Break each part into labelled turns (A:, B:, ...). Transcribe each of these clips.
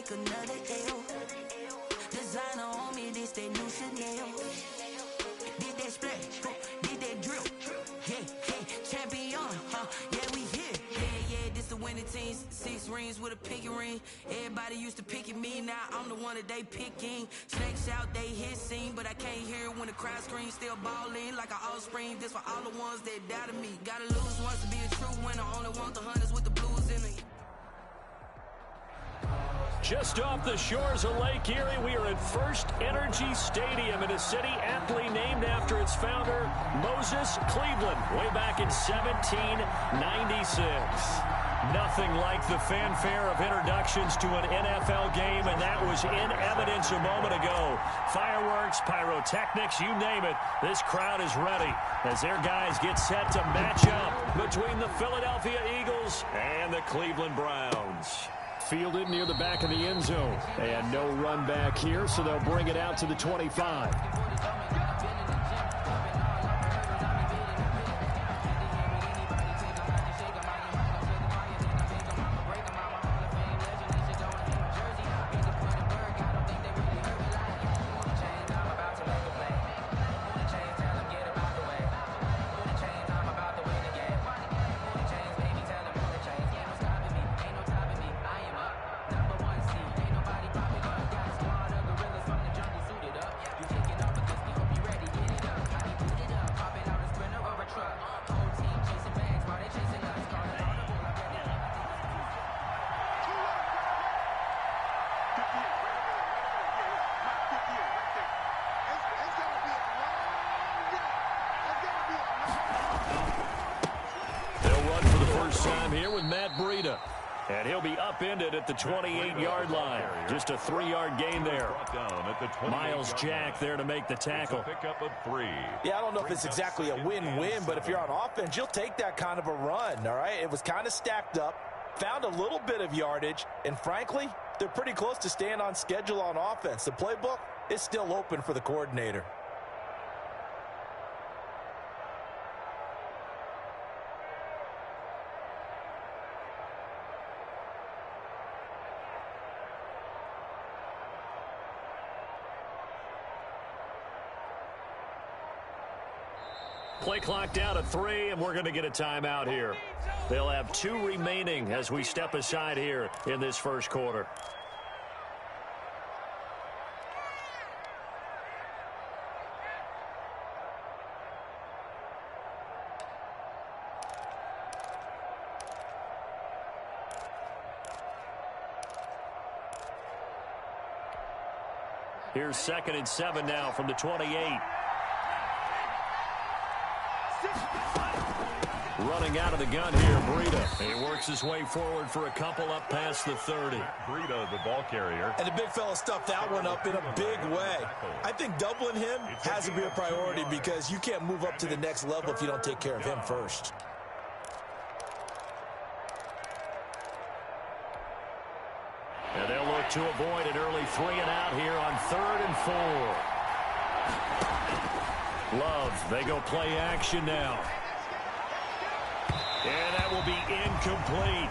A: take another L. Designer on me, this that new Chanel. Did that splash, did that drill. Yeah, champion, yeah, we here. Yeah, this the winning team. 6 rings with a pinky ring. Everybody used to pick at me, now I'm the one that they picking. Snakes out, they hit scene, but I can't hear it when the crowd screams. Still balling like an offspring. This for all the ones that doubted me. Gotta lose once to be a true winner. Only want the hunters with the blues in it.
B: Just off the shores of Lake Erie, we are at First Energy Stadium in a city aptly named after its founder, Moses Cleveland, way back in 1796. Nothing like the fanfare of introductions to an NFL game, and that was in evidence a moment ago. Fireworks, pyrotechnics, you name it. This crowd is ready as their guys get set to match up between the Philadelphia Eagles and the Cleveland Browns. Fielded near the back of the end zone. And no run back here, so they'll bring it out to the 25. And he'll be upended at the 28-yard line. Just a 3-yard gain there. Miles Jack there to make the tackle.
C: Yeah, I don't know if it's exactly a win-win, but if you're on offense, you'll take that kind of a run, all right? It was kind of stacked up, found a little bit of yardage, and frankly, they're pretty close to staying on schedule on offense. The playbook is still open for the coordinator.
B: Play clock down to 3, and we're going to get a timeout here. They'll have 2 remaining as we step aside here in this first quarter. Here's 2nd and 7 now from the 28. Running out of the gun here, Breida. He works his way forward for a couple up past the 30.
D: Breida, the ball carrier.
C: And the big fella stuffed that one up in a big way. I think doubling him has to be a priority because you can't move up to the next level if you don't take care of him first.
B: And they'll look to avoid an early 3 and out here on 3rd and 4. Love, they go play action now. And that will be incomplete.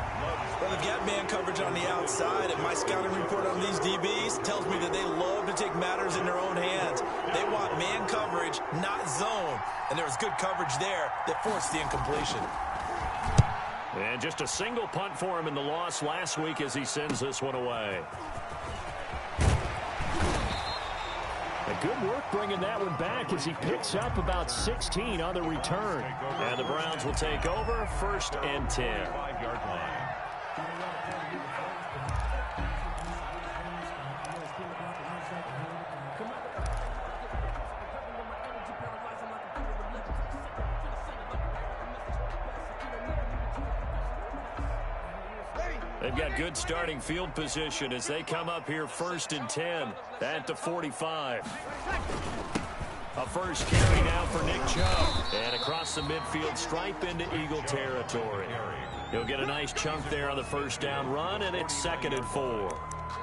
C: Well, they've got man coverage on the outside, and my scouting report on these DBs tells me that they love to take matters in their own hands. They want man coverage, not zone. And there was good coverage there that forced the incompletion.
B: And just a single punt for him in the loss last week as he sends this one away. Good work bringing that one back as he picks up about 16 on the return. And the Browns will take over 1st and 10.
D: 5-yard line.
B: They've got good starting field position as they come up here 1st and 10 at the 45. A first carry now for Nick Chubb. And across the midfield stripe into Eagle territory. He'll get a nice chunk there on the first down run, and it's 2nd and 4.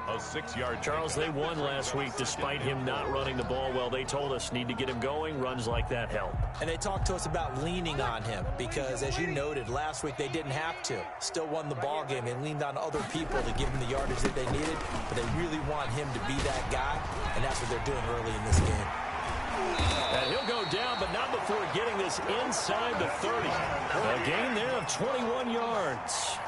D: A 6-yard
B: Charles, they won last week despite him not running the ball well. They told us need to get him going. Runs like that help.
C: And they talked to us about leaning on him because, as you noted, last week they didn't have to. Still won the ball game. They leaned on other people to give him the yardage that they needed, but they really want him to be that guy, and that's what they're doing early in this game.
B: And he'll go down, but not before getting this inside the 30. A gain there of 21 yards.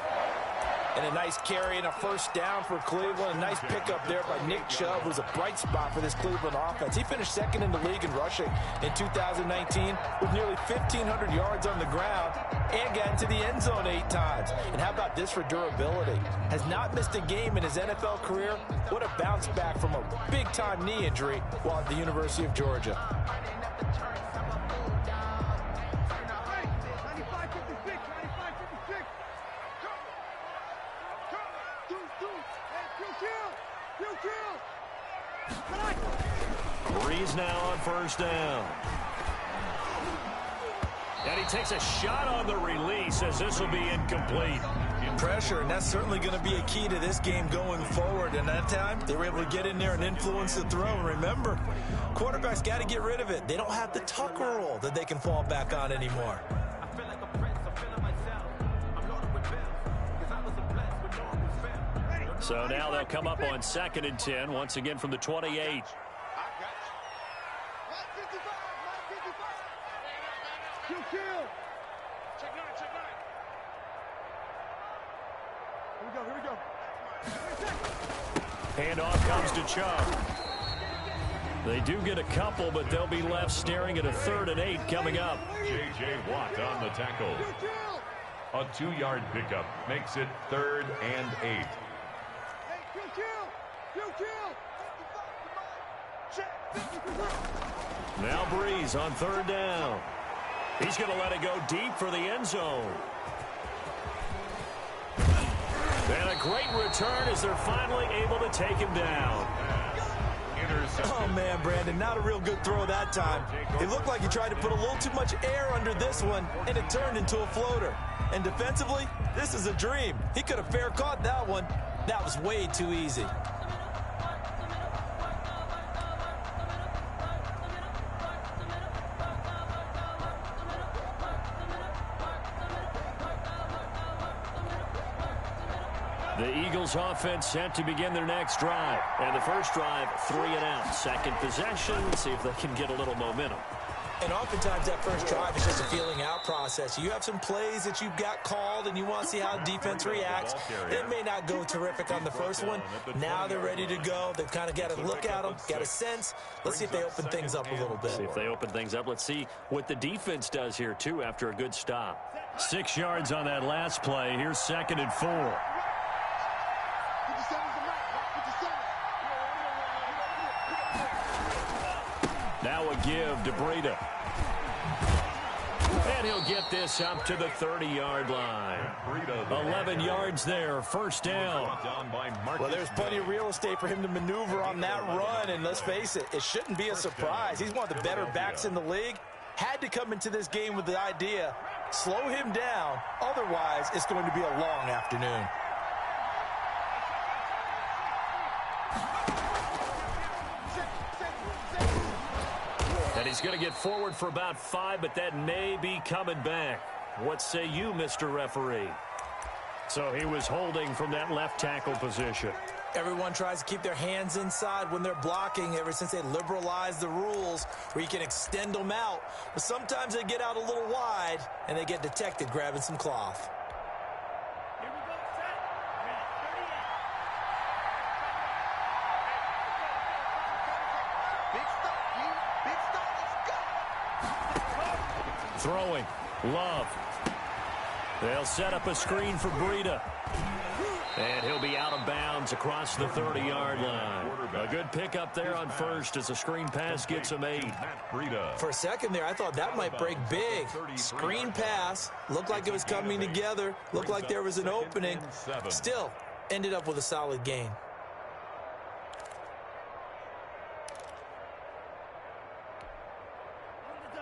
C: And a nice carry and a first down for Cleveland. A nice pickup there by Nick Chubb, who's a bright spot for this Cleveland offense. He finished second in the league in rushing in 2019 with nearly 1,500 yards on the ground and got into the end zone 8 times. And how about this for durability? Has not missed a game in his NFL career. What a bounce back from a big-time knee injury while at the University of Georgia.
B: Breeze now on first down. And he takes a shot on the release as this will be incomplete.
C: Pressure, and that's certainly going to be a key to this game going forward. And that time, they were able to get in there and influence the throw. And remember, quarterbacks got to get rid of it. They don't have the Tucker roll that they can fall back on anymore.
B: So now they'll come up on 2nd and 10, once again from the 28.
E: Here we go.
B: Handoff comes to Chubb. They do get a couple, but they'll be left staring at a 3rd and 8 coming up.
D: J.J. Watt on the tackle. A 2-yard pickup makes it 3rd and 8.
B: Now Breeze on 3rd down. He's going to let it go deep for the end zone. And a great return as they're finally able to take him down.
C: Oh, man, Brandon, not a real good throw that time. It looked like he tried to put a little too much air under this one, and it turned into a floater. And defensively, this is a dream. He could have fair caught that one. That was way too easy.
B: The Eagles offense set to begin their next drive. And the first drive, 3 and out. Second possession, see if they can get a little momentum.
C: And oftentimes that first drive is just a feeling out process. You have some plays that you've got called and you want to see how defense reacts. It may not go terrific on the first one. Now they're ready to go. They've kind of got to look at them, got a sense. Let's see if they open things up a little bit.
B: See if they open things up. Let's see what the defense does here, too, after a good stop. 6 yards on that last play. Here's 2nd and 4. Now a give to Breida. And he'll get this up to the 30-yard line. 11 yards there, first down.
C: Well, there's plenty of real estate for him to maneuver on that run, and let's face it, it shouldn't be a surprise. He's one of the better backs in the league. Had to come into this game with the idea, slow him down, otherwise it's going to be a long afternoon.
B: And he's going to get forward for about 5, but that may be coming back. What say you, Mr. Referee? So he was holding from that left tackle position.
C: Everyone tries to keep their hands inside when they're blocking ever since they liberalized the rules where you can extend them out. But sometimes they get out a little wide and they get detected grabbing some cloth.
B: Throwing. Love. They'll set up a screen for Breida. And he'll be out of bounds across the 30-yard line. A good pickup there on first as a screen pass gets him 8.
C: For a second there, I thought that might break big. Screen pass. Looked like it was coming together. Looked like there was an opening. Still, ended up with a solid gain.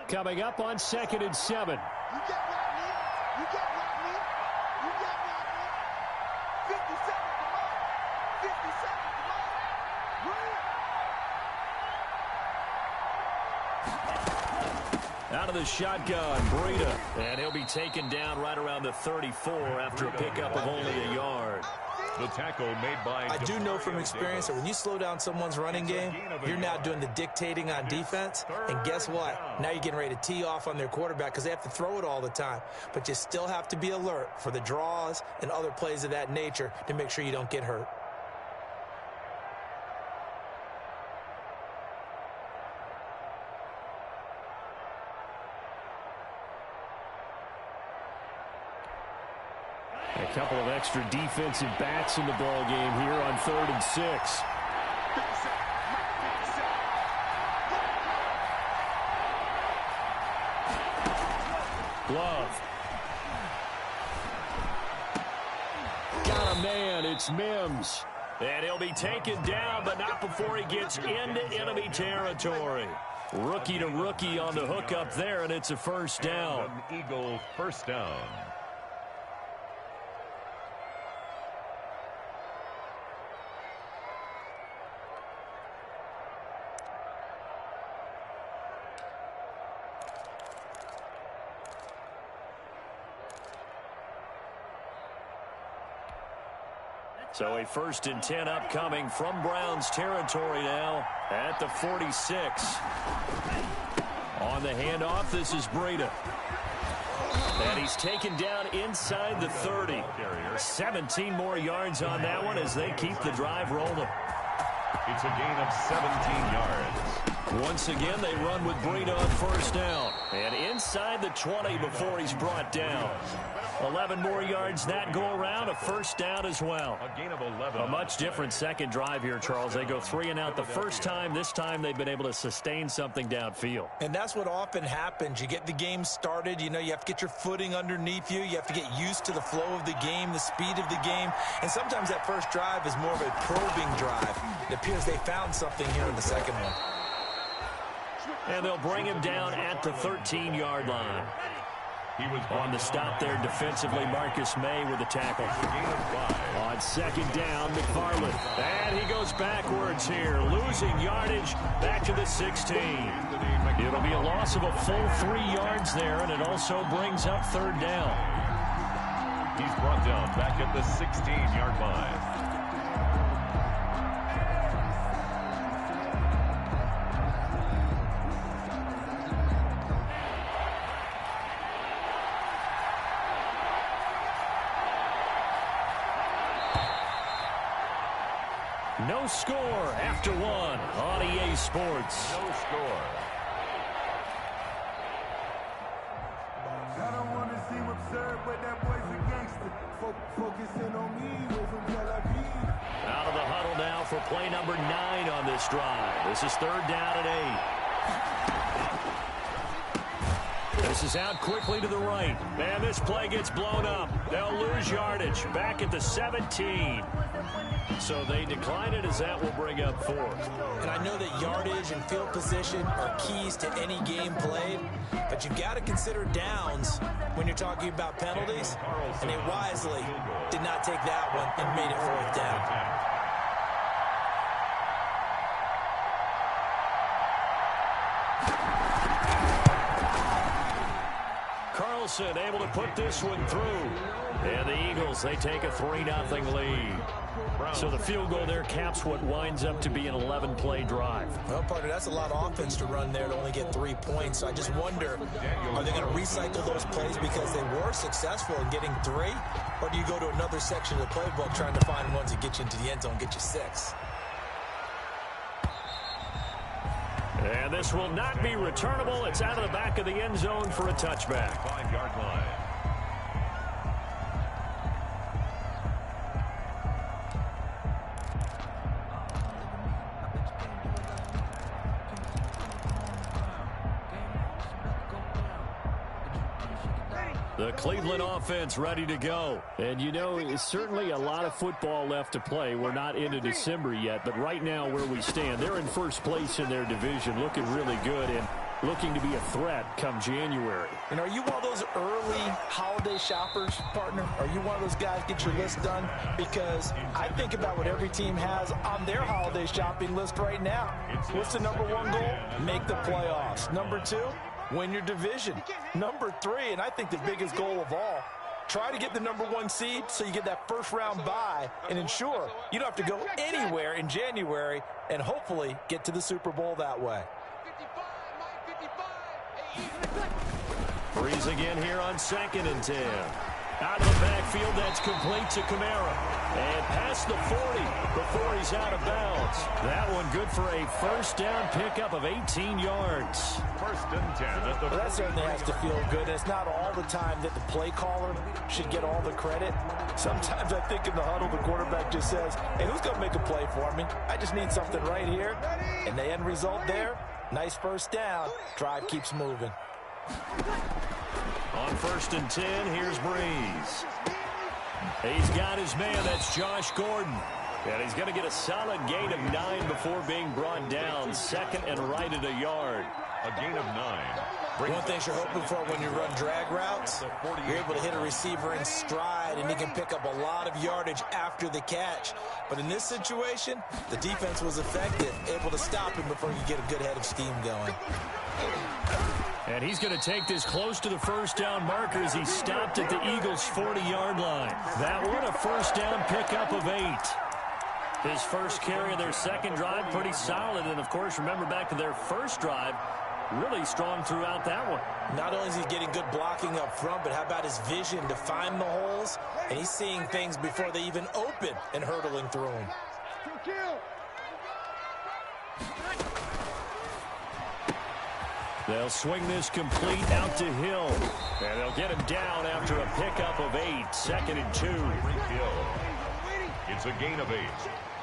B: Coming up on 2nd and 7. Out of the shotgun, Breida. And he'll be taken down right around the 34 after a pickup of only a yard.
D: The tackle made by...
C: I do know from experience that when you slow down someone's running game, you're now doing the dictating on defense. And guess what? Now you're getting ready to tee off on their quarterback because they have to throw it all the time. But you still have to be alert for the draws and other plays of that nature to make sure you don't get hurt.
B: A couple of extra defensive backs in the ball game here on 3rd and 6. Glove. Got a man. It's Mims. And he'll be taken down, but not before he gets into enemy territory. Rookie to rookie on the hook up there, and it's a first down.
D: An Eagle first down.
B: So a 1st and 10 upcoming from Browns territory now at the 46. On the handoff, this is Breida. And he's taken down inside the 30. 17 more yards on that one as they keep the drive rolling.
D: It's a gain of 17 yards.
B: Once again, they run with Breida on 1st down. And inside the 20 before he's brought down. 11 more yards that go around, a 1st down as well.
D: A gain of 11.
B: A much different second drive here, Charles. They go 3 and out the first time. This time they've been able to sustain something downfield.
C: And that's what often happens. You get the game started. You know, you have to get your footing underneath you. You have to get used to the flow of the game, the speed of the game. And sometimes that first drive is more of a probing drive. It appears they found something here in the second one.
B: And they'll bring him down at the 13-yard line.
D: He was
B: on the stop there defensively. Marcus May with the tackle. On 2nd down, McFarland. And he goes backwards here, losing yardage back to the 16. It'll be a loss of a full 3 yards there, and it also brings up 3rd down.
D: He's brought down back at the 16-yard line.
B: No score after 1 on EA Sports.
D: No score.
E: I don't want to seem absurd, but that boy's a gangster. Focusing on me,
B: out of the huddle now for play number 9 on this drive. This is 3rd down and 8. This is out quickly to the right. And this play gets blown up. They'll lose yardage back at the 17. So they decline it as that will bring up 4.
C: And I know that yardage and field position are keys to any game played, but you've got to consider downs when you're talking about penalties. And they wisely did not take that one and made it 4th down.
B: Carlson able to put this one through. And the Eagles, they take a 3-0 lead. So the field goal there caps what winds up to be an 11-play drive.
C: Well, partner, that's a lot of offense to run there to only get 3 points. So I just wonder, are they going to recycle those plays because they were successful in getting 3? Or do you go to another section of the playbook trying to find ones that get you into the end zone, get you 6?
B: And this will not be returnable. It's out of the back of the end zone for a touchback.
D: 5-yard line.
B: The Cleveland offense ready to go. And, you know, it's certainly a lot of football left to play. We're not into December yet, but right now where we stand, they're in first place in their division, looking really good. And looking to be a threat come January.
C: And are you one of those early holiday shoppers, partner? Are you one of those guys get your list done? Because I think about what every team has on their holiday shopping list right now. What's the number one goal? Make the playoffs. Number two, win your division. Number three, and I think the biggest goal of all, try to get the number one seed so you get that first round bye and ensure you don't have to go anywhere in January and hopefully get to the Super Bowl that way.
B: Breeze again here on 2nd and 10. Out of the backfield, that's complete to Kamara. And past the 40 before he's out of bounds. That one good for a first down pickup of 18 yards.
D: 1st and 10 at the
C: Well, that certainly has to feel good. It's not all the time that the play caller should get all the credit. Sometimes I think in the huddle, the quarterback just says, hey, who's going to make a play for me? I just need something right here. And the end result there, nice first down. Drive keeps moving.
B: On 1st and 10, here's Breeze. He's got his man, that's Josh Gordon. And he's going to get a solid gain of 9 before being brought down. 2nd and right at a yard.
D: A gain of 9.
C: One thing you're hoping for when you run drag routes, you're able to hit a receiver in stride, and he can pick up a lot of yardage after the catch. But in this situation, the defense was effective, able to stop him before you get a good head of steam going.
B: And he's going to take this close to the first down marker as he stopped at the Eagles' 40-yard line. That one, a first down pickup of 8. His first carry of their second drive, pretty solid. And, of course, remember back to their first drive, really strong throughout that one.
C: Not only is he getting good blocking up front, but how about his vision to find the holes? And he's seeing things before they even open and hurtling through them.
B: They'll swing this complete out to Hill. And they'll get him down after a pickup of 8. 2nd and 2.
D: Hill. It's a gain of 8.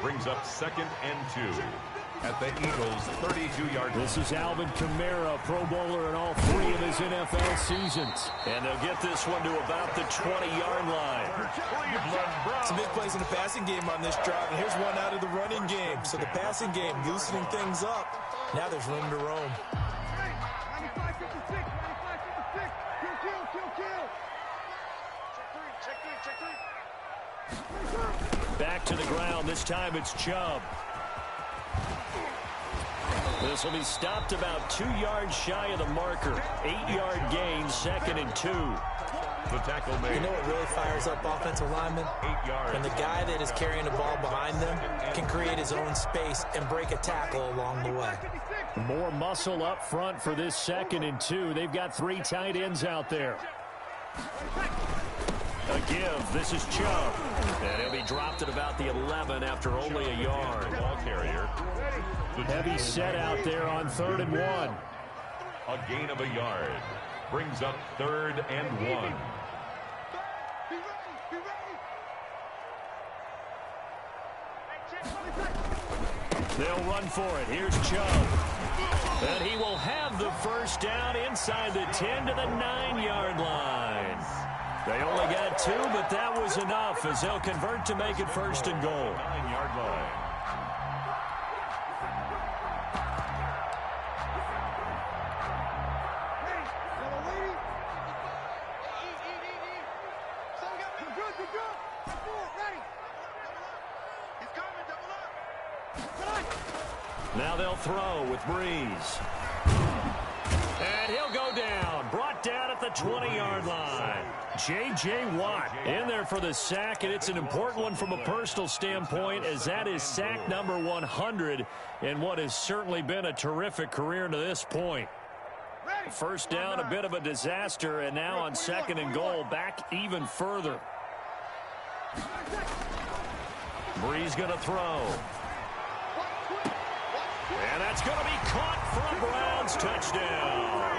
D: Brings up 2nd and 2. At the Eagles' 32-yard line.
B: This is Alvin Kamara, Pro Bowler in all 3 of his NFL seasons. And they'll get this one to about the 20-yard line.
C: Some big plays in the passing game on this drive, and here's one out of the running game. So the passing game loosening things up. Now there's room to roam.
B: Back to the ground. This time it's Chubb. This will be stopped about 2 yards shy of the marker. 8-yard gain, 2nd and 2.
D: The tackle made.
C: You know what really fires up offensive linemen?
D: 8 yards.
C: When the guy that is carrying the ball behind them can create his own space and break a tackle along the way.
B: More muscle up front for this 2nd and 2. They've got 3 tight ends out there. A give. This is Chubb. And he'll be dropped at about the 11 after only a yard.
D: Ball carrier.
B: Heavy set out there on 3rd and 1.
D: A gain of a yard. Brings up 3rd and 1.
B: They'll run for it. Here's Chubb. And he will have the first down inside the 10 to the 9-yard line. They only got 2, but that was enough as they'll convert to make it 1st and goal.
D: 9-yard line.
B: Now they'll throw with Breeze. And he'll go down. Brought down at the 20-yard line. J.J. Watt in there for the sack, and it's an important one from a personal standpoint as that is sack number 100 in what has certainly been a terrific career to this point. First down, a bit of a disaster, and now on 2nd and goal, back even further. Breeze going to throw. And that's going to be caught for a Browns touchdown.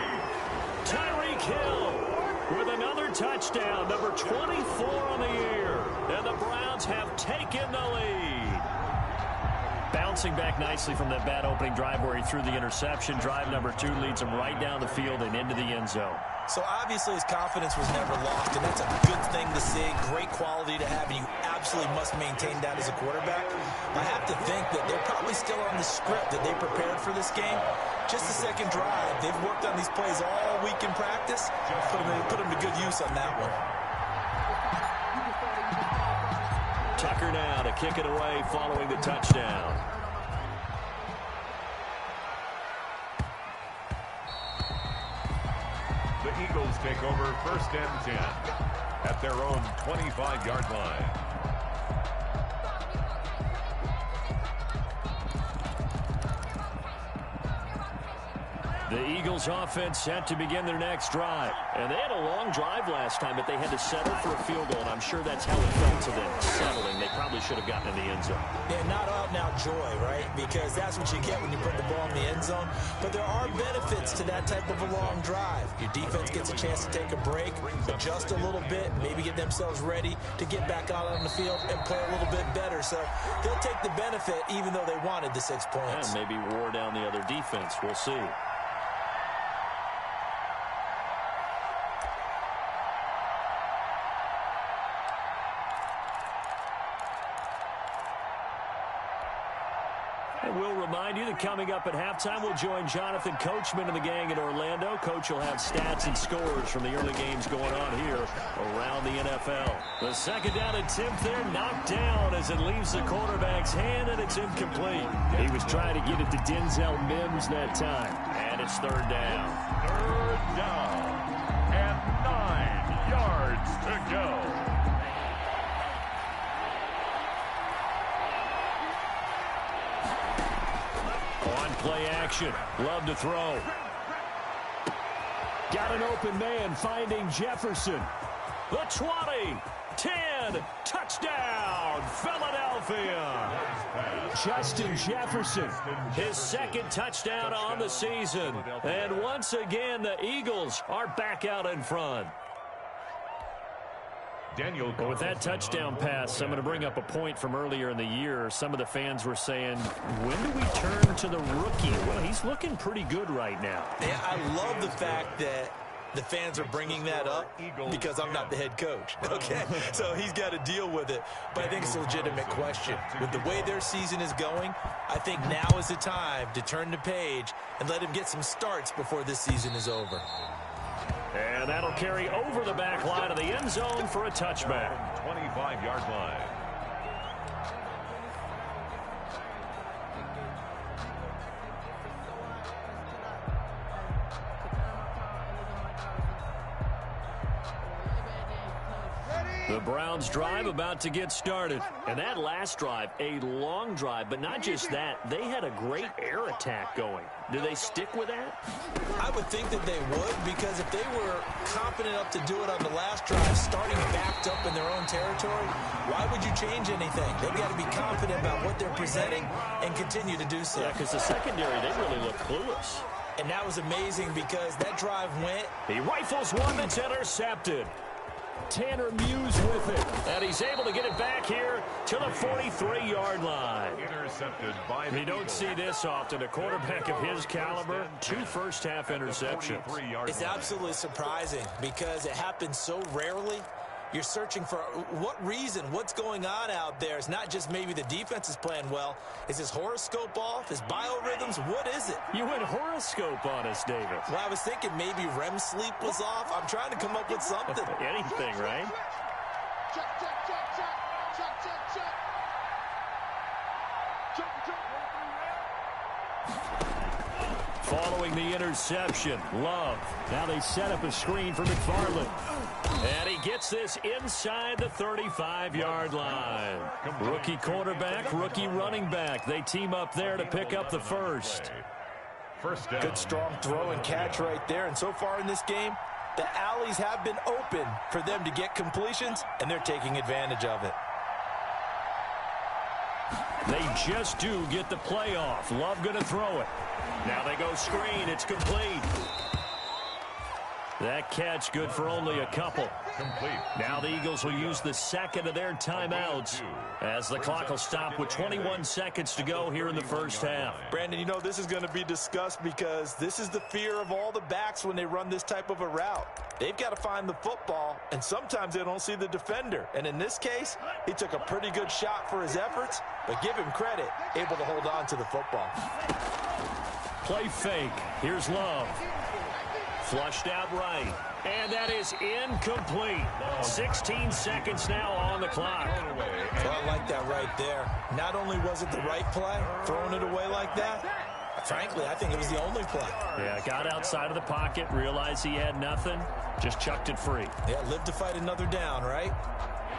B: Tyreek Hill with another touchdown, number 24 on the year. And the Browns have taken the lead. Bouncing back nicely from that bad opening drive where he threw the interception. Drive number 2 leads him right down the field and into the end zone.
C: So obviously his confidence was never lost, and that's a good thing to see. Great quality to have, and you absolutely must maintain that as a quarterback. I have to think that they're probably still on the script that they prepared for this game. Just the second drive. They've worked on these plays all week in practice. Put them to good use on that one.
B: Tucker now to kick it away following the touchdown.
D: The Eagles take over 1st and 10 at their own 25-yard line.
B: The Eagles offense set to begin their next drive. And they had a long drive last time, but they had to settle for a field goal, and I'm sure that's how it felt to them, settling. They probably should have gotten in the end zone.
C: Yeah, not out-and-out joy, right? Because that's what you get when you put the ball in the end zone. But there are benefits to that type of a long drive. Your defense gets a chance to take a break, adjust a little bit, maybe get themselves ready to get back out on the field and play a little bit better. So they'll take the benefit even though they wanted the 6 points.
B: And maybe wore down the other defense. We'll see. We'll remind you that coming up at halftime, we'll join Jonathan Coachman and the gang in Orlando. Coach will have stats and scores from the early games going on here around the NFL. The second down attempt there knocked down as it leaves the quarterback's hand, and it's incomplete. He was trying to get it to Denzel Mims that time, and it's 3rd down.
D: 3rd down and 9 yards to go.
B: Play action. Love to throw. Got an open man finding Jefferson. The 20, 10, touchdown, Philadelphia. Justin Jefferson, his 2nd touchdown on the season. And once again, the Eagles are back out in front. Well, with that touchdown pass, I'm going to bring up a point from earlier in the year. Some of the fans were saying, when do we turn to the rookie? Well, he's looking pretty good right now.
C: Yeah, I love the fact that the fans are bringing that up because I'm not the head coach, okay? So he's got to deal with it. But I think it's a legitimate question. With the way their season is going, I think now is the time to turn the page and let him get some starts before this season is over.
B: And that'll carry over the back line of the end zone for a touchback.
D: 25-yard line.
B: The Browns drive about to get started. And that last drive, a long drive, but not just that. They had a great air attack going. Do they stick with that?
C: I would think that they would, because if they were confident enough to do it on the last drive, starting backed up in their own territory, why would you change anything? They've got to be confident about what they're presenting and continue to do so.
B: Yeah, because the secondary, they really look clueless.
C: And that was amazing because that drive went.
B: He rifles one that's intercepted. Tanner Muse with it, and he's able to get it back here to the 43-yard line.
D: Intercepted by
B: You don't see this often. A quarterback of his caliber, 2 first-half interceptions.
C: It's absolutely surprising because it happens so rarely. You're searching for what reason, what's going on out there. It's not just maybe the defense is playing well. Is his horoscope off? His biorhythms? What is it?
B: You went horoscope on us, David.
C: Well, I was thinking maybe REM sleep was off. I'm trying to come up with something.
B: Anything, right? Following the interception, Love. Now they set up a screen for McFarland. And he gets this inside the 35-yard line. Rookie quarterback, rookie running back. They team up there to pick up the first.
D: First down.
C: Good strong throw and catch right there. And so far in this game, the alleys have been open for them to get completions, and they're taking advantage of it.
B: They just do get the play off. Love going to throw it. Now they go screen. It's complete. That catch good for only a couple.
D: Complete.
B: Now the Eagles will use the second of their timeouts as the clock will stop with 21 seconds to go here in the first half.
C: Brandon, you know, this is going to be discussed because this is the fear of all the backs when they run this type of a route. They've got to find the football, and sometimes they don't see the defender. And in this case, he took a pretty good shot for his efforts, but give him credit, able to hold on to the football.
B: Play fake. Here's Love. Flushed out right. And that is incomplete. 16 seconds now on the clock.
C: Well, I like that right there. Not only was it the right play, throwing it away like that, frankly, I think it was the only play.
B: Yeah, got outside of the pocket, realized he had nothing, just chucked it free.
C: Yeah, live to fight another down, right?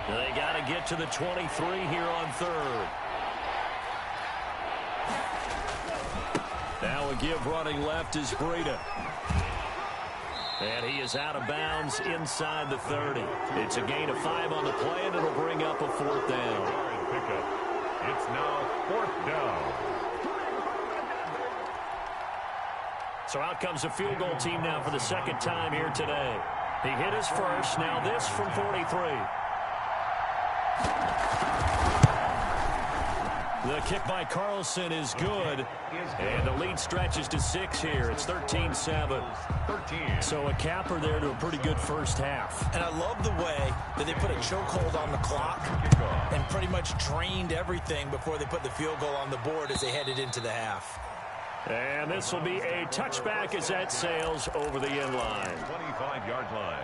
B: They got to get to the 23 here on third. Now a give running left is Breida. And he is out of bounds inside the 30. It's a gain of 5 on the play, and it'll bring up a fourth down.
D: Pickup. It's now fourth down.
B: So out comes the field goal team now for the second time here today. He hit his first. Now this from 43. The kick by Carlson is good, and the lead stretches to 6 here. It's 13-7. So a capper there to a pretty good first half.
C: And I love the way that they put a chokehold on the clock and pretty much drained everything before they put the field goal on the board as they headed into the half.
B: And this will be a touchback as that sails over the end line.
D: 25-yard line.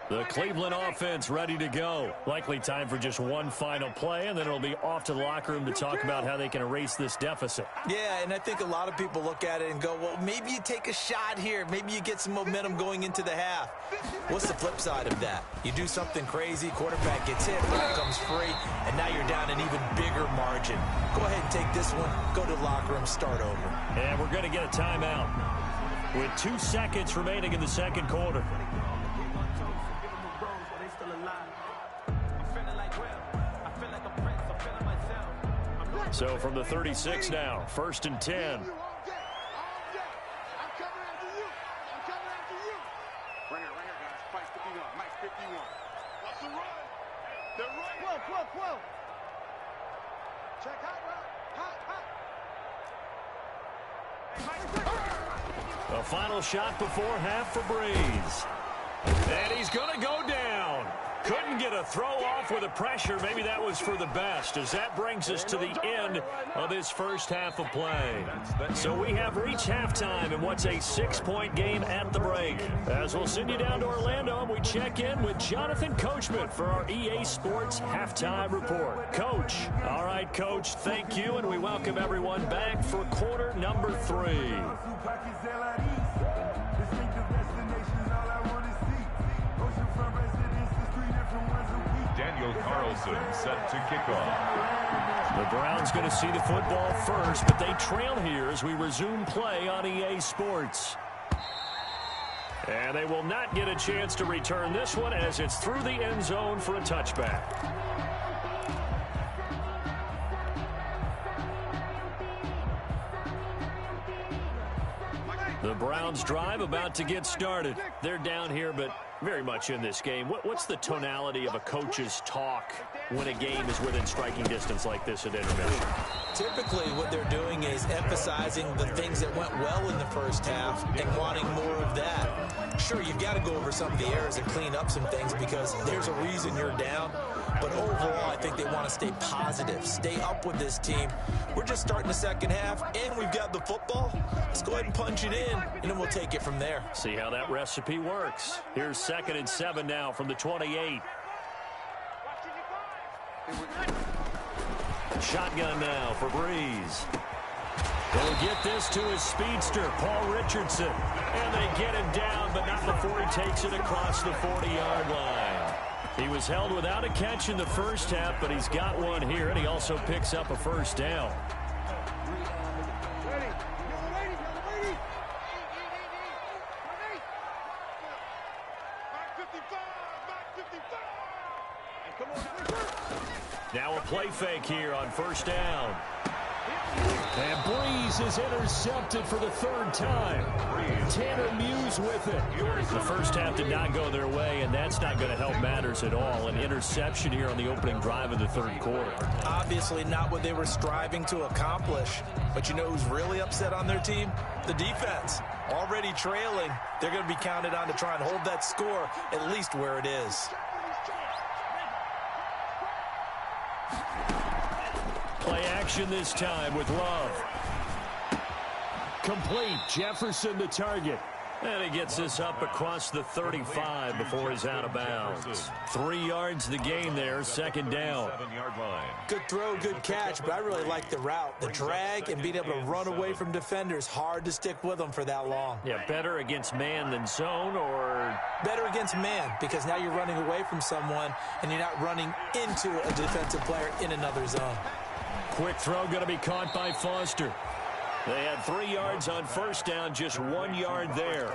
B: The Cleveland offense ready to go. Likely time for just one final play, and then it'll be off to the locker room to talk about how they can erase this deficit.
C: Yeah, and I think a lot of people look at it and go, well, maybe you take a shot here. Maybe you get some momentum going into the half. What's the flip side of that? You do something crazy, quarterback gets hit, ball comes free, and now you're down an even bigger margin. Go ahead and take this one, go to the locker room, start over.
B: And we're going to get a timeout with 2 seconds remaining in the second quarter. So from the 36 now, 1st and 10.
E: I'm coming after you. Right here, guys. Mike 51. Mike 51. What's the run? They're right. 12. Check hot route.
B: A final shot before half for Breeze. And he's going to go down. Couldn't get a throw off with the pressure. Maybe that was for the best, as that brings us to the end of this first half of play. So we have reached halftime in what's a 6-point game at the break. As we'll send you down to Orlando, we check in with Jonathan Coachman for our EA Sports Halftime Report. Coach. All right, Coach, thank you, and we welcome everyone back for quarter number 3.
D: Daniel Carlson set to kick off.
B: The Browns going to see the football first, but they trail here as we resume play on EA Sports. And they will not get a chance to return this one as it's through the end zone for a touchback. The Browns drive about to get started. They're down here, but very much in this game. What's the tonality of a coach's talk when a game is within striking distance like this at intermission?
C: Typically, what they're doing is emphasizing the things that went well in the first half and wanting more of that. Sure, you've got to go over some of the errors and clean up some things because there's a reason you're down. But overall, I think they want to stay positive, stay up with this team. We're just starting the second half, and we've got the football. Let's go ahead and punch it in, and then we'll take it from there.
B: See how that recipe works. Here's 2nd and 7 now from the 28. Shotgun now for Breeze. He'll get this to his speedster, Paul Richardson. And they get him down, but not before he takes it across the 40-yard line. He was held without a catch in the first half, but he's got one here, and he also picks up a first down. Now a play fake here on first down. And Breeze is intercepted for the third time. Tanner Muse with it. The first half did not go their way, and that's not going to help matters at all. An interception here on the opening drive of the third quarter.
C: Obviously not what they were striving to accomplish. But you know who's really upset on their team? The defense. Already trailing. They're going to be counted on to try and hold that score at least where it is.
B: Play action this time with Love. Complete. Jefferson the target. And he gets this up across the 35 before he's out of bounds. 3 yards the gain there, second down.
D: 7-yard line.
C: Good throw, good catch, but I really like the route. The drag and being able to run away from defenders. Hard to stick with them for that long.
B: Yeah, better against man than zone, or
C: better against man, because now you're running away from someone and you're not running into a defensive player in another zone.
B: Quick throw going to be caught by Foster. They had 3 yards on first down, just 1 yard there.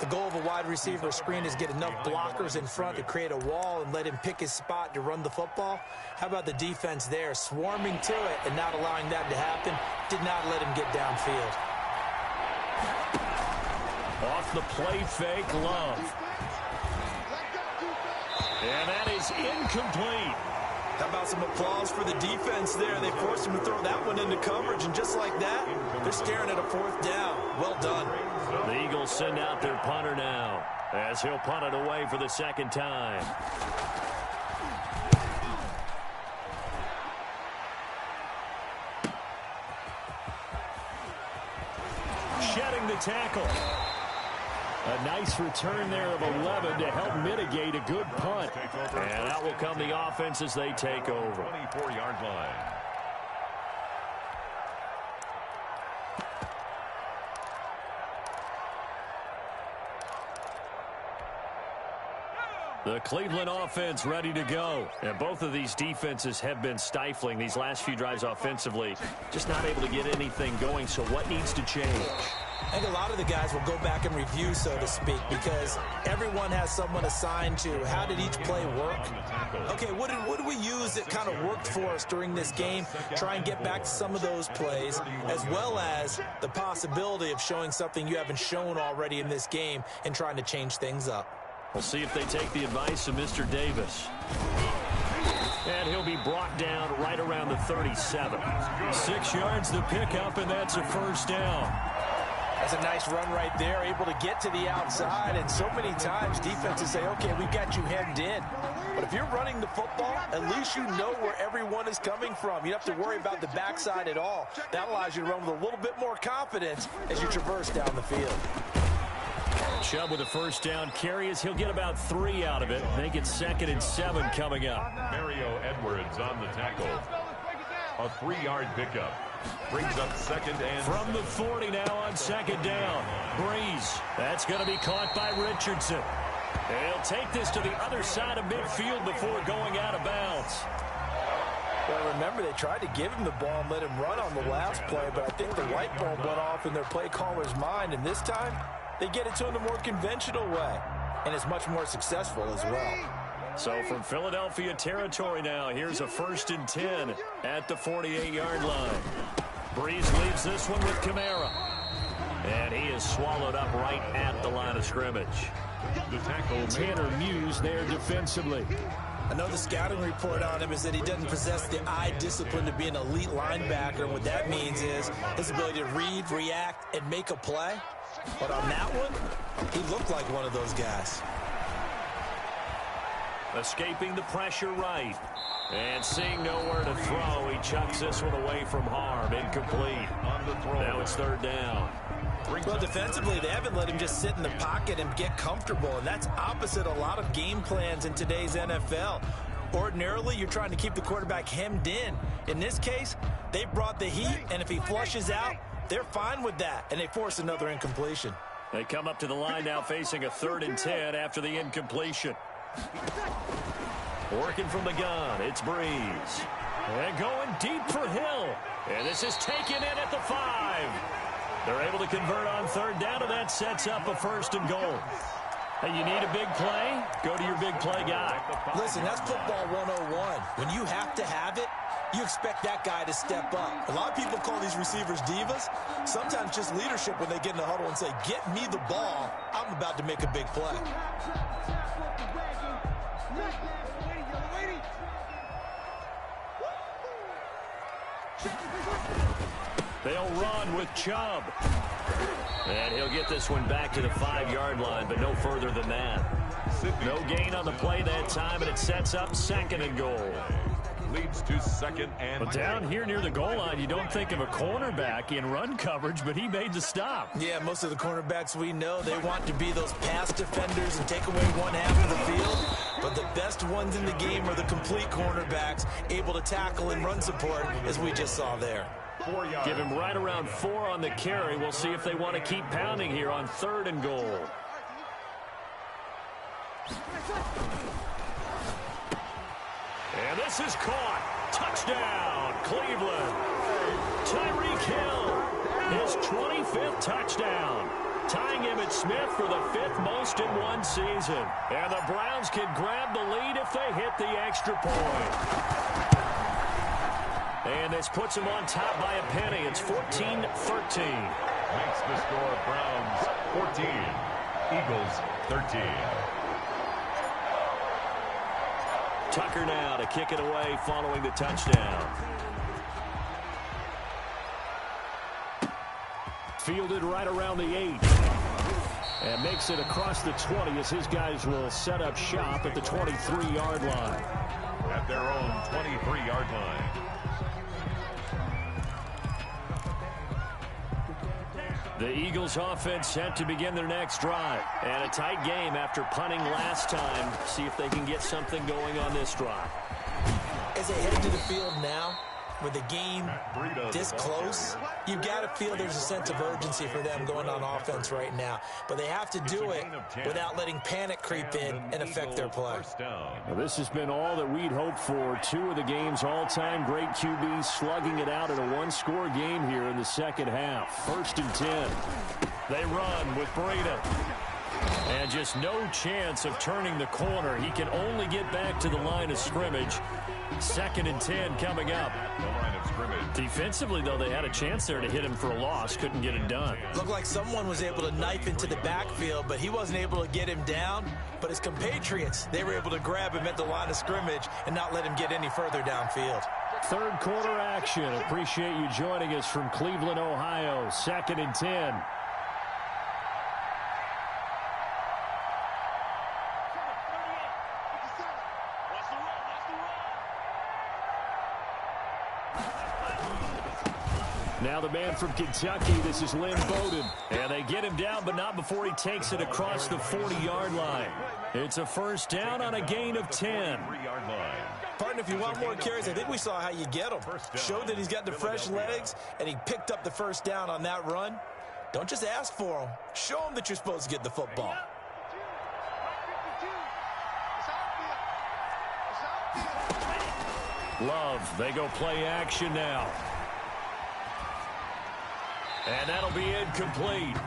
C: The goal of a wide receiver screen is get enough blockers in front to create a wall and let him pick his spot to run the football. How about the defense there, swarming to it and not allowing that to happen? Did not let him get downfield.
B: Off the play fake, Love. And that is incomplete.
C: How about some applause for the defense there? They forced him to throw that one into coverage, and just like that, they're staring at a fourth down. Well done.
B: The Eagles send out their punter now, as he'll punt it away for the second time. Shedding the tackle. A nice return there of 11 to help mitigate a good punt. And out will come the offense as they take over.
D: 24-yard line.
B: The Cleveland offense ready to go. And both of these defenses have been stifling these last few drives offensively. Just not able to get anything going, so what needs to change?
C: I think a lot of the guys will go back and review, so to speak, because everyone has someone assigned to how did each play work. Okay, what did we use that kind of worked for us during this game? Try and get back to some of those plays, as well as the possibility of showing something you haven't shown already in this game and trying to change things up.
B: We'll see if they take the advice of Mr. Davis. And he'll be brought down right around the 37. 6 yards the pickup, and that's a first down.
C: That's a nice run right there, able to get to the outside, and so many times defenses say, okay, we've got you hemmed in. But if you're running the football, at least you know where everyone is coming from. You don't have to worry about the backside at all. That allows you to run with a little bit more confidence as you traverse down the field.
B: Chubb with a first down carry as he'll get about 3 out of it. Make it 2nd and 7 coming up.
D: Mario Edwards on the tackle. A 3-yard pickup. Brings up 2nd and
B: from the 40 now on 2nd down. Breeze. That's going to be caught by Richardson. And he'll take this to the other side of midfield before going out of bounds.
C: Well, remember, they tried to give him the ball and let him run on the last play, but I think the light bulb went off in their play caller's mind, and this time they get it to him the more conventional way, and it's much more successful as well.
B: So from Philadelphia territory now, here's a 1st and 10 at the 48-yard line. Breeze leaves this one with Kamara. And he is swallowed up right at the line of scrimmage.
D: The tackle,
B: Tanner Muse there defensively.
C: I know the scouting report on him is that he doesn't possess the eye discipline to be an elite linebacker. And what that means is his ability to read, react, and make a play. But on that one, he looked like one of those guys.
B: Escaping the pressure right. And seeing nowhere to throw, he chucks this one away from harm. Incomplete. On the throw. Now it's 3rd down.
C: Well, defensively, they haven't let him just sit in the pocket and get comfortable, and that's opposite a lot of game plans in today's NFL. Ordinarily, you're trying to keep the quarterback hemmed in. In this case, they brought the heat, and if he flushes out, they're fine with that, and they force another incompletion.
B: They come up to the line now facing a 3rd and 10 after the incompletion. Working from the gun, it's Breeze. And going deep for Hill. And this is taken in at the 5. They're able to convert on 3rd down, and that sets up a 1st and goal. Hey, you need a big play? Go to your big play guy.
C: Listen, that's football 101. When you have to have it, you expect that guy to step up. A lot of people call these receivers divas. Sometimes just leadership when they get in the huddle and say, get me the ball. I'm about to make a big play.
B: They'll run with Chubb. And he'll get this one back to the 5-yard line, but no further than that. No gain on the play that time, and it sets up 2nd and goal.
D: Leads to 2nd and
B: But down here near the goal line, you don't think of a cornerback in run coverage, but he made the stop.
C: Yeah, most of the cornerbacks we know, they want to be those pass defenders and take away one half of the field. But the best ones in the game are the complete cornerbacks, able to tackle and run support, as we just saw there.
B: Give him right around 4 on the carry. We'll see if they want to keep pounding here on 3rd and goal. And this is caught. Touchdown, Cleveland. Tyreek Hill, his 25th touchdown. Tying Emmitt Smith for the 5th most in one season. And the Browns can grab the lead if they hit the extra point. And this puts them on top by a penny. It's 14-13.
D: Makes the score Browns 14, Eagles 13.
B: Tucker now to kick it away following the touchdown. Fielded right around the 8. And makes it across the 20 as his guys will set up shop at the 23-yard line.
D: At their own 23-yard line.
B: The Eagles offense set to begin their next drive. And a tight game after punting last time. See if they can get something going on this drive.
C: As they head to the field now, with the game this close, you've got to feel there's a sense of urgency for them going on offense right now. But they have to do it without letting panic creep in and affect their play.
B: Well, this has been all that we'd hoped for. 2 of the game's all-time great QBs slugging it out in a one-score game here in the second half. 1st and 10. They run with Breida. And just no chance of turning the corner. He can only get back to the line of scrimmage. 2nd and 10 coming up.
D: The line of scrimmage.
B: Defensively, though, they had a chance there to hit him for a loss. Couldn't get it done.
C: Looked like someone was able to knife into the backfield, but he wasn't able to get him down. But his compatriots, they were able to grab him at the line of scrimmage and not let him get any further downfield.
B: 3rd quarter action. Appreciate you joining us from Cleveland, Ohio. 2nd and 10. Now the man from Kentucky, this is Lynn Bowden. And they get him down, but not before he takes it across the 40-yard line. It's a 1st down on a gain of 10.
C: Partner, if you want more carries, I think we saw how you get them. Showed that he's got the fresh legs, and he picked up the 1st down on that run. Don't just ask for him. Show him that you're supposed to get the football.
B: Love, they go play action now. And that'll be incomplete.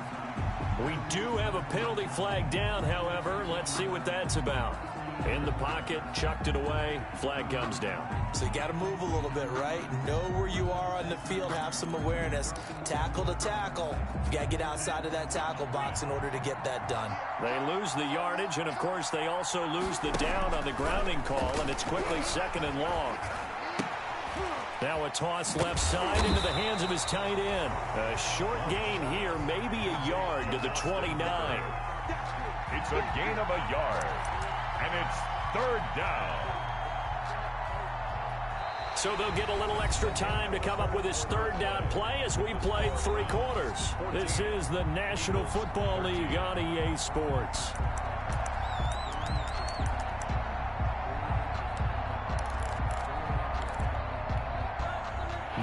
B: We do have a penalty flag down, however. Let's see what that's about. In the pocket, chucked it away, flag comes down.
C: So you got to move a little bit, right? Know where you are on the field, have some awareness. Tackle to tackle. You got to get outside of that tackle box in order to get that done.
B: They lose the yardage, and of course they also lose the down on the grounding call, and it's quickly 2nd and long. Now a toss left side into the hands of his tight end. A short gain here, maybe a yard to the 29.
D: It's a gain of a yard, and it's 3rd down.
B: So they'll get a little extra time to come up with his 3rd down play as we played 3 quarters. This is the National Football League on EA Sports.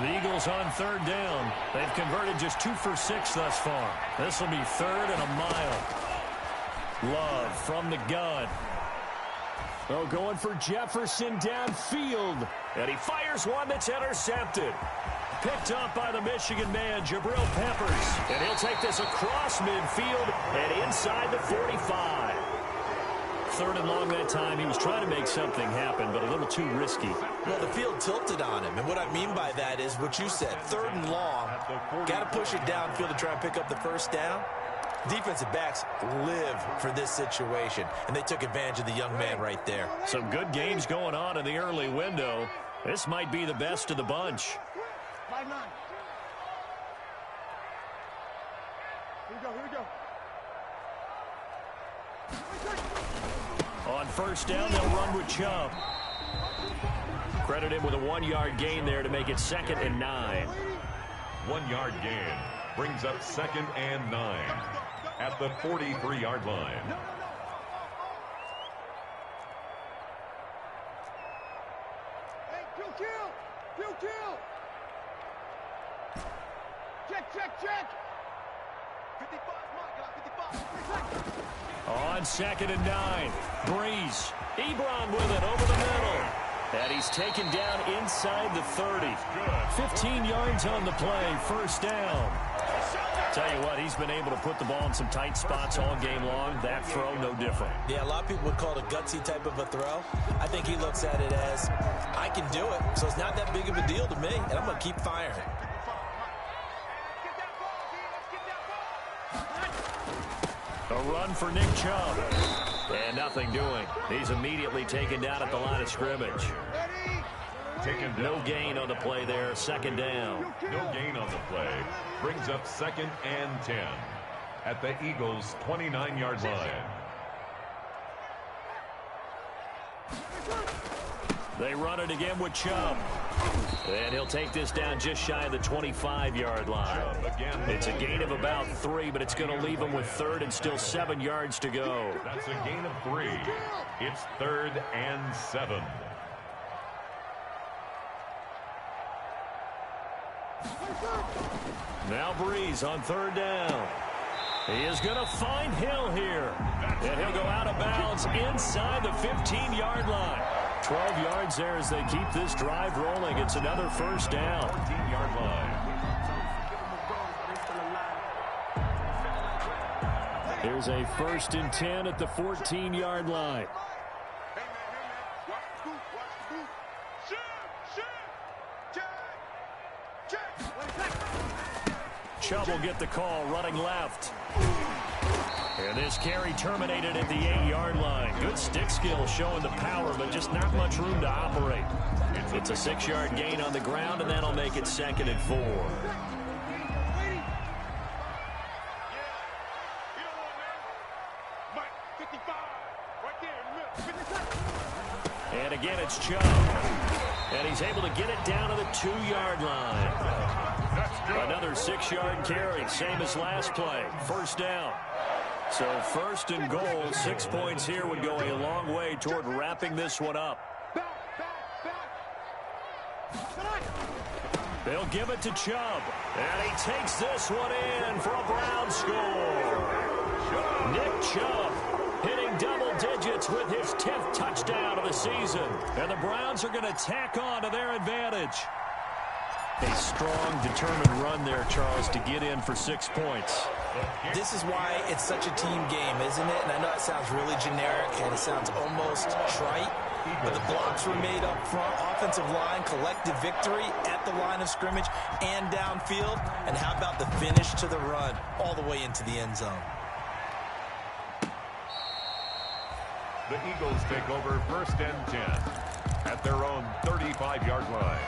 B: The Eagles on 3rd down. They've converted just 2 for 6 thus far. This will be 3rd and a mile. Love from the gun. Oh, going for Jefferson downfield. And he fires one that's intercepted. Picked up by the Michigan man, Jabril Peppers. And he'll take this across midfield and inside the 45. 3rd and long that time. He was trying to make something happen, but a little too risky.
C: Well, the field tilted on him, and what I mean by that is what you said, 3rd and long. Got to push it downfield to try and pick up the first down. Defensive backs live for this situation, and they took advantage of the young man right there.
B: Some good games going on in the early window. This might be the best of the bunch.
E: 5-9. Here we go.
B: On first down, they'll run with Chubb. Credit him with a 1-yard gain there to make it 2nd and 9.
D: 1-yard gain brings up 2nd and 9 at the 43-yard line.
E: Hey, kill. Check. 55, Mike, 55.
B: On 2nd and 9, Breeze. Ebron with it over the middle. And he's taken down inside the 30. 15 yards on the play, first down. Tell you what, he's been able to put the ball in some tight spots all game long. That throw, no different.
C: Yeah, a lot of people would call it a gutsy type of a throw. I think he looks at it as, I can do it, so it's not that big of a deal to me, and I'm going to keep firing.
B: A run for Nick Chubb. And nothing doing. He's immediately taken down at the line of scrimmage. No gain on the play there. 2nd down.
D: No gain on the play. Brings up 2nd and 10 at the Eagles' 29-yard line.
B: They run it again with Chubb. And he'll take this down just shy of the 25-yard line. It's a gain of about 3, but it's going to leave him with 3rd and still 7 yards to go.
D: That's a gain of 3. It's 3rd and 7.
B: Now Breeze on 3rd down. He is going to find Hill here. And he'll go out of bounds inside the 15-yard line. 12 yards there as they keep this drive rolling. It's another first down.
D: 14-yard line.
B: Here's a 1st and 10 at the 14-yard line. Chubb will get the call, running left. And this carry terminated at the 8-yard line. Good stick skill showing the power, but just not much room to operate. It's a 6-yard gain on the ground, and that'll make it 2nd and 4. And again, it's Chubb. And he's able to get it down to the 2-yard line. Another 6-yard carry, same as last play. First down. So 1st and goal, 6 points here would go a long way toward wrapping this one up. They'll give it to Chubb. And he takes this one in for a Brown score. Nick Chubb hitting double digits with his 10th touchdown of the season. And the Browns are going to tack on to their advantage. A strong, determined run there, Charles, to get in for 6 points.
C: This is why it's such a team game, isn't it? And I know it sounds really generic and it sounds almost trite, but the blocks were made up front, offensive line, collective victory at the line of scrimmage and downfield. And how about the finish to the run all the way into the end zone?
D: The Eagles take over 1st and 10 at their own 35-yard line.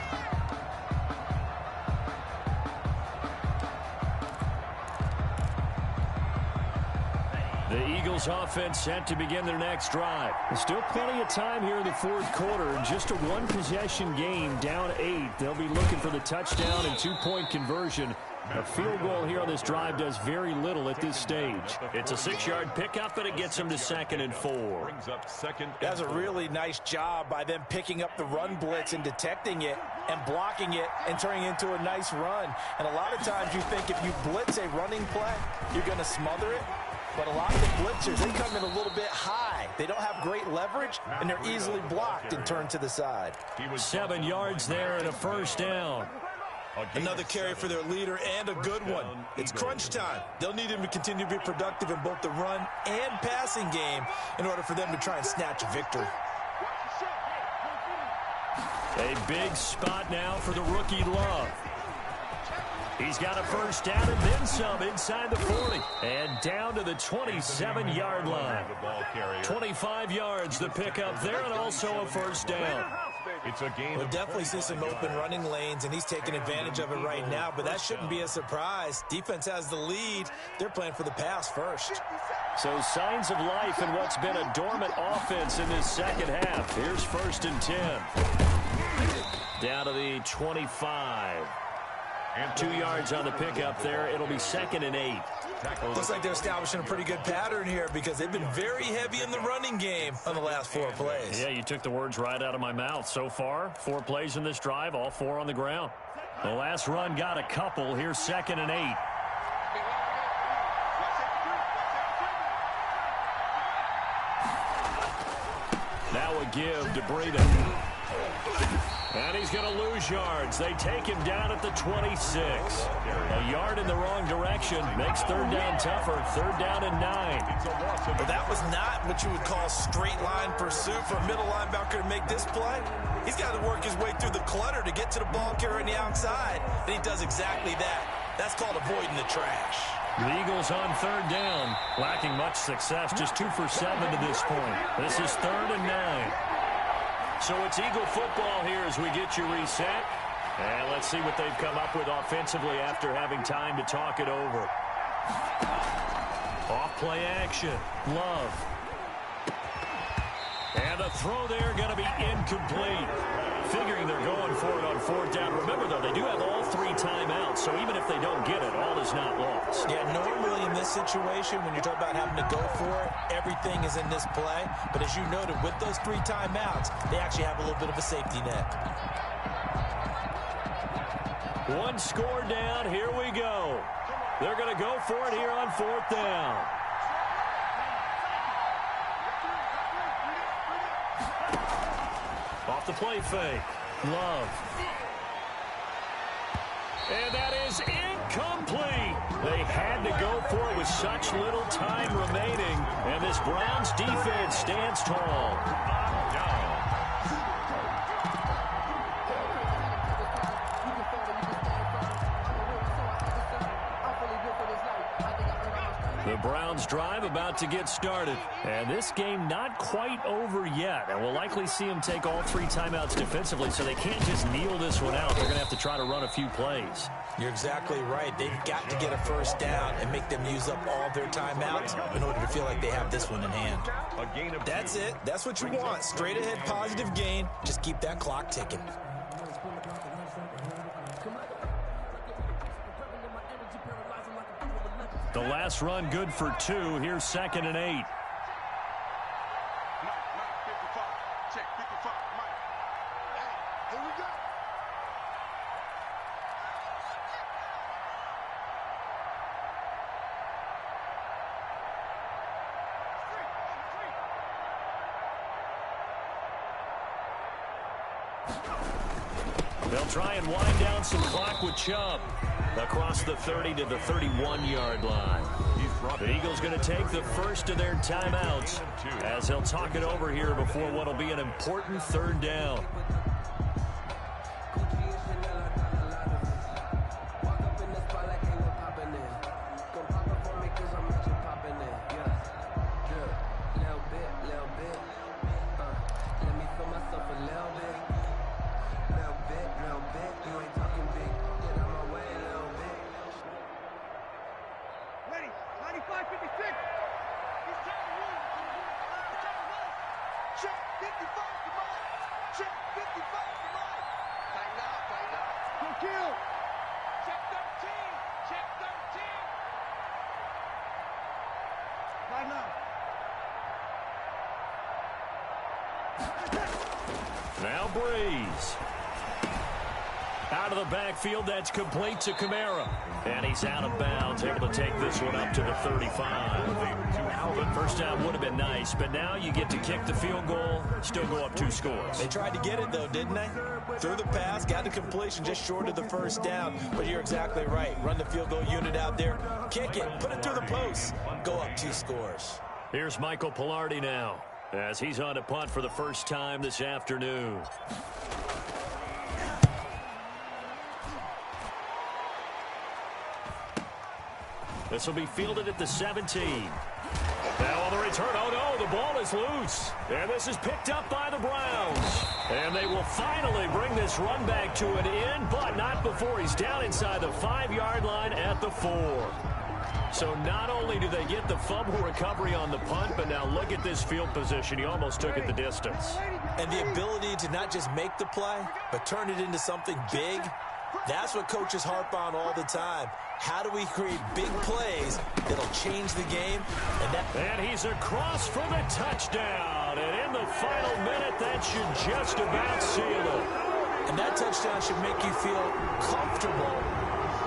B: The Eagles offense set to begin their next drive. There's still plenty of time here in the 4th quarter. Just a 1-possession game, down 8. They'll be looking for the touchdown and 2-point conversion. A field goal here on this drive does very little at this stage. It's a 6-yard pickup, and it gets them to 2nd and 4.
D: Brings up 2nd.
C: That's a really nice job by them picking up the run blitz and detecting it and blocking it and turning it into a nice run. And a lot of times you think if you blitz a running play, you're going to smother it. But a lot of the blitzers, they come in a little bit high. They don't have great leverage, and they're easily blocked and turned to the side.
B: 7 yards there and a first down.
C: Another carry for their leader and a good one. It's crunch time. They'll need him to continue to be productive in both the run and passing game in order for them to try and snatch a victory.
B: A big spot now for the rookie Love. He's got a first down and then some inside the 40. And down to the 27-yard line. 25 yards the pickup there, and also a first down.
D: It's a game.
C: We'll definitely see some open running lanes, and he's taking advantage of it right now, but that shouldn't be a surprise. Defense has the lead. They're playing for the pass first.
B: So signs of life in what's been a dormant offense in this second half. Here's 1st and 10. Down to the 25. And 2 yards on the pickup there. It'll be 2nd and 8.
C: Looks like they're establishing a pretty good pattern here because they've been very heavy in the running game on the last 4 plays.
B: Yeah, you took the words right out of my mouth. So far, 4 plays in this drive, all 4 on the ground. The last run got a couple. Here's 2nd and 8. Now a give to Breeden. And he's going to lose yards. They take him down at the 26. A yard in the wrong direction makes 3rd down tougher. 3rd down and 9.
C: Well, that was not what you would call straight line pursuit for a middle linebacker to make this play. He's got to work his way through the clutter to get to the ball carrier on the outside, and he does exactly that. That's called avoiding the trash.
B: The Eagles on 3rd down, lacking much success, just 2 for 7 to this point. This is 3rd and 9. So it's Eagle football here as we get you reset. And let's see what they've come up with offensively after having time to talk it over. Off-play action. Love. And the throw there going to be incomplete. Figuring they're going for it on 4th down. Remember, though, they do have all 3 timeouts, so even if they don't get it, all is not lost.
C: Yeah, normally in this situation, when you're talking about having to go for it, everything is in this play. But as you noted, with those 3 timeouts, they actually have a little bit of a safety net.
B: 1 score down. Here we go. They're going to go for it here on 4th down. Off the play fake. Love. And that is incomplete. They had to go for it with such little time remaining. And this Browns defense stands tall. The Browns drive about to get started. And this game not quite over yet. And we'll likely see them take all 3 timeouts defensively, so they can't just kneel this one out. They're going to have to try to run a few plays.
C: You're exactly right. They've got to get a first down and make them use up all their timeouts in order to feel like they have this one in hand. That's it. That's what you want. Straight ahead positive gain. Just keep that clock ticking.
B: The last run good for 2. Here's 2nd and 8.
E: Check 55. Mike. Hey, here we go.
B: They'll try and wind down some clock with Chubb. Across the 30 to the 31-yard line. The Eagles going to take the first of their timeouts as he'll talk it over here before what will be an important 3rd down. Now Breeze. Out of the backfield, that's complete to Kamara. And he's out of bounds, able to take this one up to the 35. First down would have been nice, but now you get to kick the field goal, still go up 2 scores.
C: They tried to get it, though, didn't they? Threw the pass, got the completion just short of the first down. But you're exactly right. Run the field goal unit out there, kick it, put it through the post, go up 2 scores.
B: Here's Michael Pilardi now, as he's on to punt for the first time this afternoon. This will be fielded at the 17. Now on the return, oh no, the ball is loose. And this is picked up by the Browns. And they will finally bring this run back to an end, but not before he's down inside the 5-yard line at the 4. So not only do they get the fumble recovery on the punt, but now look at this field position. He almost took it the distance.
C: And the ability to not just make the play, but turn it into something big, that's what coaches harp on all the time. How do we create big plays that'll change the game?
B: And he's across for the touchdown. And in the final minute, that should just about seal it.
C: And that touchdown should make you feel comfortable.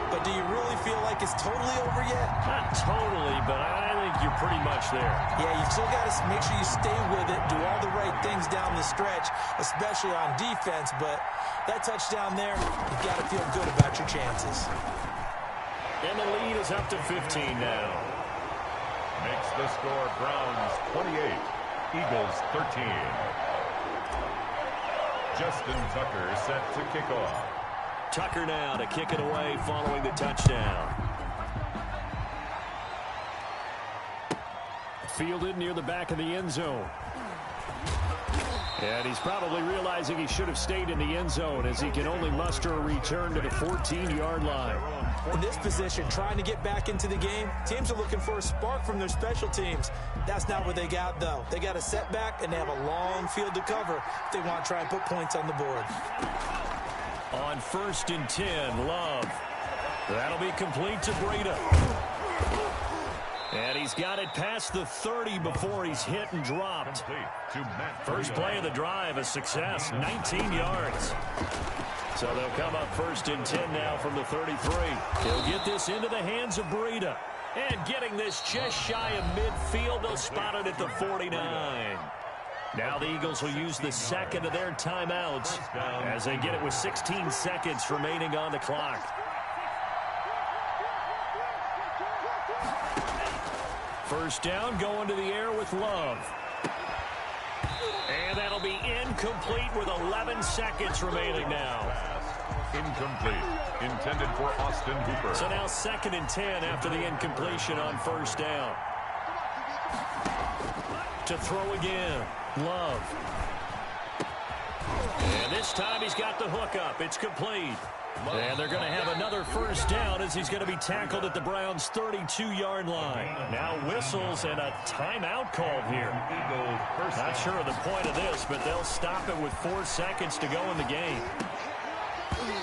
C: But do you really feel like it's totally over yet?
B: Not totally, but I think you're pretty much there.
C: Yeah, you still got to make sure you stay with it, do all the right things down the stretch, especially on defense. But that touchdown there, you've got to feel good about your chances.
B: And the lead is up to 15 now.
D: Makes the score Browns 28, Eagles 13. Justin Tucker set to kick off.
B: Tucker now to kick it away following the touchdown. Fielded near the back of the end zone. And he's probably realizing he should have stayed in the end zone as he can only muster a return to the 14-yard line.
C: In this position, trying to get back into the game, teams are looking for a spark from their special teams. That's not what they got, though. They got a setback, and they have a long field to cover if they want to try and put points on the board.
B: On 1st and 10, Love. That'll be complete to Breida. And he's got it past the 30 before he's hit and dropped. First play of the drive, a success, 19 yards. So they'll come up 1st and 10 now from the 33. He'll get this into the hands of Breida. And getting this just shy of midfield, they'll spot it at the 49. Now the Eagles will use the second of their timeouts as they get it with 16 seconds remaining on the clock. First down, going to the air with Love. And that'll be incomplete with 11 seconds remaining now.
D: Incomplete. Intended for Austin Hooper.
B: So now 2nd and 10 after the incompletion on first down. To throw again, Love. And this time he's got the hook up. It's complete. And they're going to have another first down as he's going to be tackled at the Browns' 32-yard line. Now whistles and a timeout called here. Not sure of the point of this, but they'll stop it with 4 seconds to go in the game.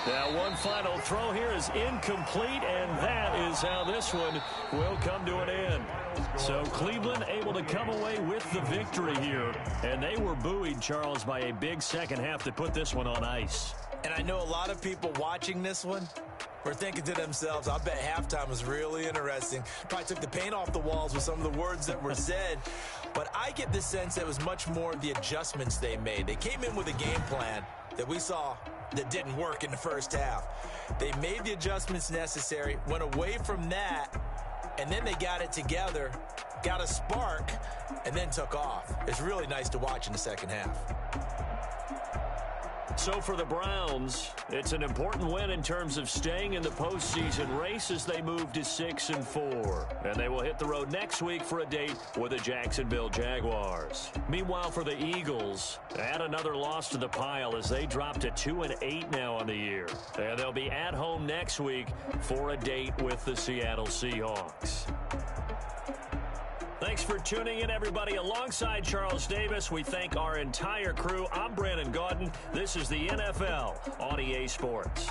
B: Now one final throw here is incomplete, and that is how this one will come to an end. So Cleveland able to come away with the victory here, and they were buoyed, Charles, by a big second half that put this one on ice.
C: And I know a lot of people watching this one were thinking to themselves, I bet halftime was really interesting. Probably took the paint off the walls with some of the words that were said. But I get the sense that it was much more the adjustments they made. They came in with a game plan that we saw that didn't work in the first half. They made the adjustments necessary, went away from that, and then they got it together, got a spark, and then took off. It's really nice to watch in the second half.
B: So for the Browns, it's an important win in terms of staying in the postseason race as they move to 6-4. And they will hit the road next week for a date with the Jacksonville Jaguars. Meanwhile, for the Eagles, add another loss to the pile as they drop to 2-8 now on the year. And they'll be at home next week for a date with the Seattle Seahawks. Thanks for tuning in, everybody. Alongside Charles Davis, we thank our entire crew. I'm Brandon Gaudin. This is the NFL on EA Sports.